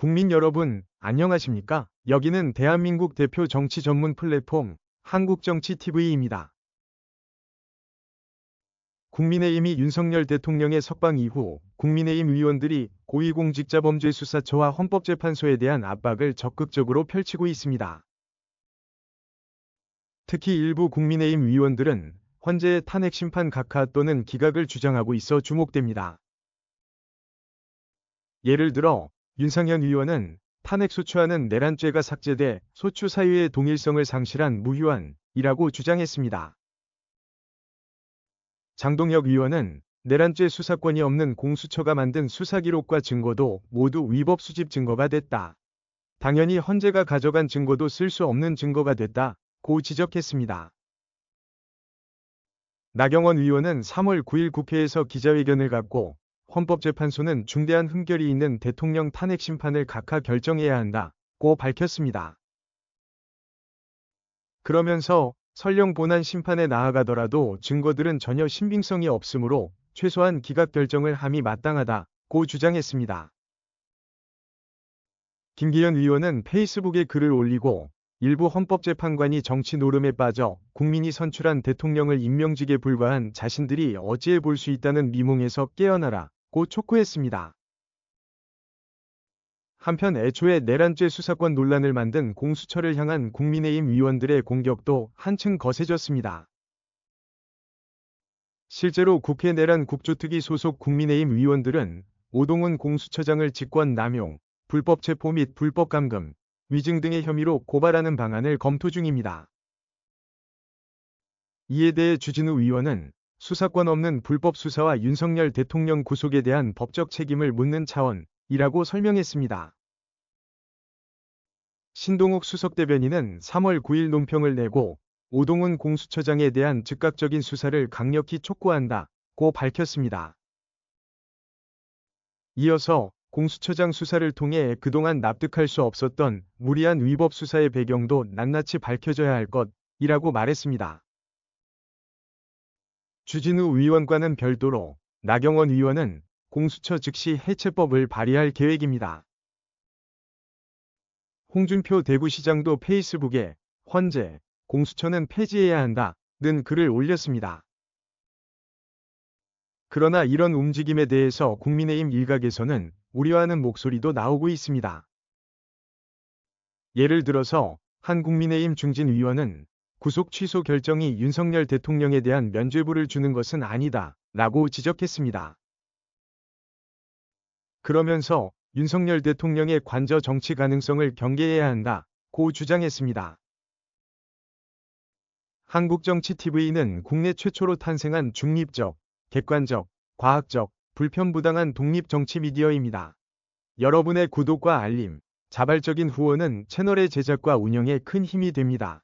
국민 여러분, 안녕하십니까? 여기는 대한민국 대표 정치 전문 플랫폼 한국정치TV입니다. 국민의힘이 윤석열 대통령의 석방 이후 국민의힘 의원들이 고위공직자범죄수사처와 헌법재판소에 대한 압박을 적극적으로 펼치고 있습니다. 특히 일부 국민의힘 의원들은 헌재의 탄핵심판 각하 또는 기각을 주장하고 있어 주목됩니다. 예를 들어 윤상현 의원은 탄핵 소추안은 내란죄가 삭제돼 소추 사유의 동일성을 상실한 무효안이라고 주장했습니다. 장동혁 의원은 내란죄 수사권이 없는 공수처가 만든 수사기록과 증거도 모두 위법 수집 증거가 됐다. 당연히 헌재가 가져간 증거도 쓸 수 없는 증거가 됐다고 지적했습니다. 나경원 의원은 3월 9일 국회에서 기자회견을 갖고 헌법재판소는 중대한 흠결이 있는 대통령 탄핵 심판을 각하 결정해야 한다고 밝혔습니다. 그러면서 설령 본안 심판에 나아가더라도 증거들은 전혀 신빙성이 없으므로 최소한 기각 결정을 함이 마땅하다고 주장했습니다. 김기현 의원은 페이스북에 글을 올리고 일부 헌법재판관이 정치 노름에 빠져 국민이 선출한 대통령을 임명직에 불과한 자신들이 어찌해 볼 수 있다는 미몽에서 깨어나라고 촉구했습니다. 한편 애초에 내란죄 수사권 논란을 만든 공수처를 향한 국민의힘 의원들의 공격도 한층 거세졌습니다. 실제로 국회 내란 국조특위 소속 국민의힘 의원들은 오동훈 공수처장을 직권 남용, 불법 체포 및 불법 감금, 위증 등의 혐의로 고발하는 방안을 검토 중입니다. 이에 대해 주진우 의원은 수사권 없는 불법 수사와 윤석열 대통령 구속에 대한 법적 책임을 묻는 차원이라고 설명했습니다. 신동욱 수석대변인은 3월 9일 논평을 내고 오동훈 공수처장에 대한 즉각적인 수사를 강력히 촉구한다고 밝혔습니다. 이어서 공수처장 수사를 통해 그동안 납득할 수 없었던 무리한 위법 수사의 배경도 낱낱이 밝혀져야 할 것이라고 말했습니다. 주진우 의원과는 별도로 나경원 의원은 공수처 즉시 해체법을 발의할 계획입니다. 홍준표 대구시장도 페이스북에 헌재, 공수처는 폐지해야 한다는 글을 올렸습니다. 그러나 이런 움직임에 대해서 국민의힘 일각에서는 우려하는 목소리도 나오고 있습니다. 예를 들어서 한 국민의힘 중진 의원은 구속 취소 결정이 윤석열 대통령에 대한 면죄부를 주는 것은 아니다 라고 지적했습니다. 그러면서 윤석열 대통령의 관저 정치 가능성을 경계해야 한다고 주장했습니다. 한국정치TV는 국내 최초로 탄생한 중립적, 객관적, 과학적, 불편부당한 독립 정치 미디어입니다. 여러분의 구독과 알림, 자발적인 후원은 채널의 제작과 운영에 큰 힘이 됩니다.